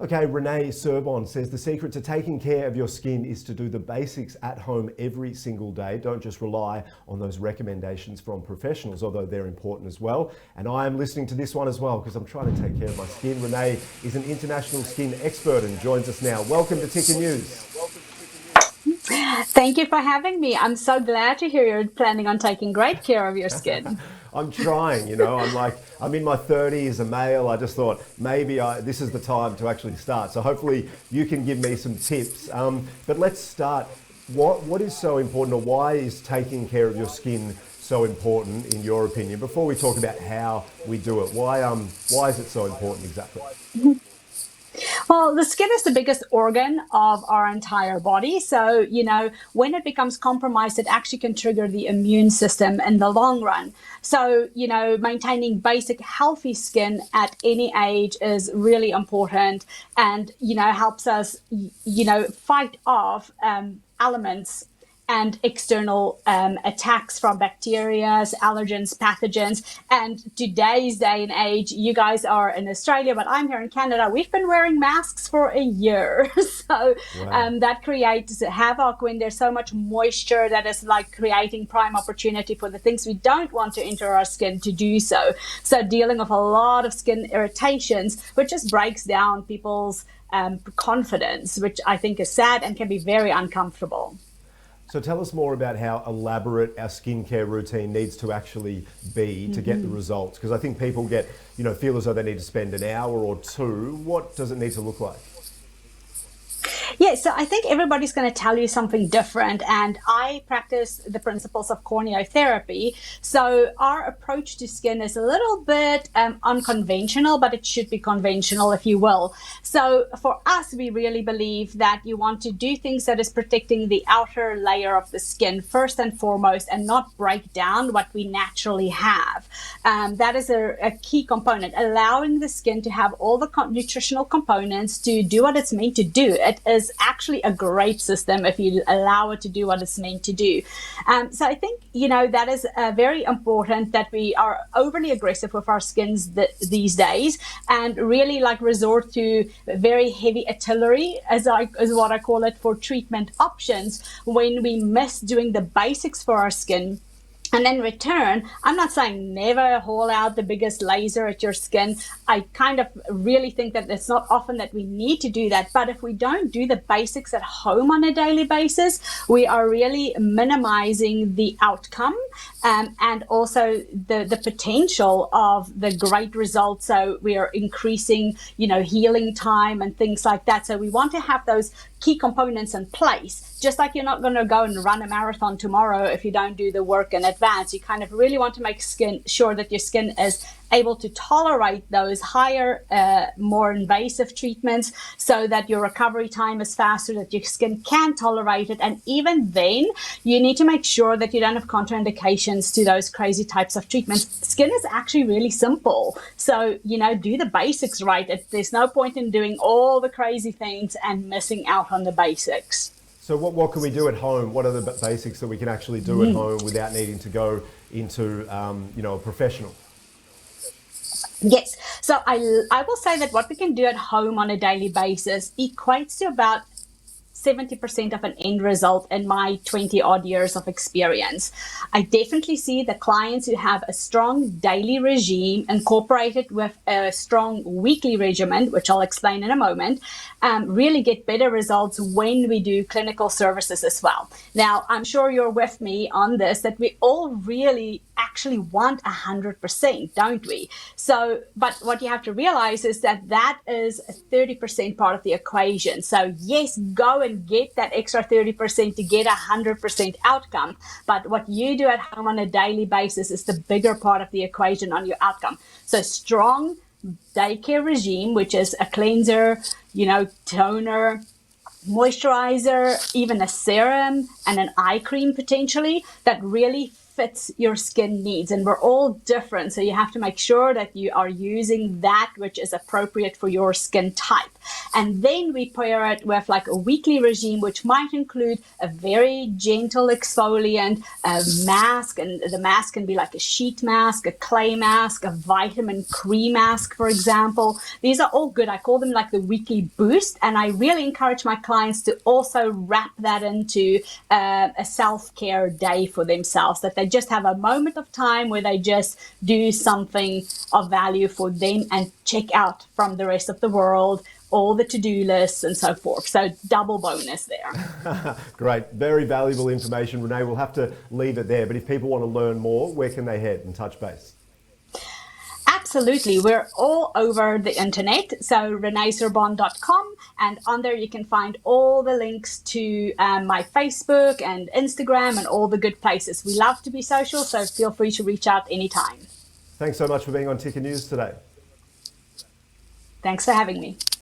Okay, Renee Serbon says the secret to taking care of your skin is to do the basics at home every single day. Don't just rely on those recommendations from professionals, although they're important as well. And I am listening to this one as well because I'm trying to take care of my skin. Renee is an international skin expert and joins us now. Welcome to Ticker News. Thank you for having me. I'm so glad to hear you're planning on taking great care of your skin. I'm trying, I'm in my 30s, a male. I just thought this is the time to actually start. So hopefully you can give me some tips. But let's start. What is so important, or why is taking care of your skin so important in your opinion? Before we talk about how we do it, why is it so important exactly? Well, the skin is the biggest organ of our entire body. So, when it becomes compromised, it actually can trigger the immune system in the long run. So, maintaining basic healthy skin at any age is really important and, helps us, fight off elements and external attacks from bacteria, allergens, pathogens. And today's day and age, you guys are in Australia, but I'm here in Canada. We've been wearing masks for a year. So Wow. that creates havoc when there's so much moisture that is like creating prime opportunity for the things we don't want to enter our skin to do so. So dealing with a lot of skin irritations, which just breaks down people's confidence, which I think is sad and can be very uncomfortable. So tell us more about how elaborate our skincare routine needs to actually be to get the results. Because I think people feel as though they need to spend an hour or two. What does it need to look like? Yeah, so I think everybody's going to tell you something different, and I practice the principles of corneotherapy. So our approach to skin is a little bit unconventional, but it should be conventional, if you will. So for us, we really believe that you want to do things that is protecting the outer layer of the skin first and foremost, and not break down what we naturally have. That is a key component, allowing the skin to have all the nutritional components to do what it's meant to do. It is actually a great system if you allow it to do what it's meant to do. So I think, that is very important, that we are overly aggressive with our skins these days and really resort to very heavy artillery, as what I call it, for treatment options when we miss doing the basics for our skin. And in return, I'm not saying never haul out the biggest laser at your skin. I kind of really think that it's not often that we need to do that. But if we don't do the basics at home on a daily basis, we are really minimizing the outcome and also the potential of the great results. So we are increasing, healing time and things like that. So we want to have those key components in place. Just like you're not going to go and run a marathon tomorrow if you don't do the work in advance. You kind of really want to make sure that your skin is able to tolerate those higher, more invasive treatments so that your recovery time is faster, that your skin can tolerate it. And even then, you need to make sure that you don't have contraindications to those crazy types of treatments. Skin is actually really simple. So, do the basics right. There's no point in doing all the crazy things and missing out on the basics. So what can we do at home? What are the basics that we can actually do at home without needing to go into a professional? Yes. So I will say that what we can do at home on a daily basis equates to about 70% of an end result in my 20 odd years of experience. I definitely see the clients who have a strong daily regime incorporated with a strong weekly regimen, which I'll explain in a moment, really get better results when we do clinical services as well. Now, I'm sure you're with me on this, that we all really actually want 100%, don't we? So, but what you have to realize is that is a 30% part of the equation. So yes, go and get that extra 30% to get 100% outcome. But what you do at home on a daily basis is the bigger part of the equation on your outcome. So strong daycare regime, which is a cleanser, toner, moisturizer, even a serum and an eye cream potentially, that really fits your skin needs, and we're all different. So you have to make sure that you are using that which is appropriate for your skin type. And then we pair it with like a weekly regime, which might include a very gentle exfoliant, a mask, and the mask can be like a sheet mask, a clay mask, a vitamin C mask, for example. These are all good. I call them like the weekly boost, and I really encourage my clients to also wrap that into a self-care day for themselves, that they just have a moment of time where they just do something of value for them and check out from the rest of the world, all the to-do lists and so forth. So double bonus there. Great, very valuable information, Renee. We'll have to leave it there, but if people want to learn more, where can they head and touch base? Absolutely. We're all over the internet. So reneesorbonne.com, and on there you can find all the links to my Facebook and Instagram and all the good places. We love to be social, so feel free to reach out anytime. Thanks so much for being on Ticker News today. Thanks for having me.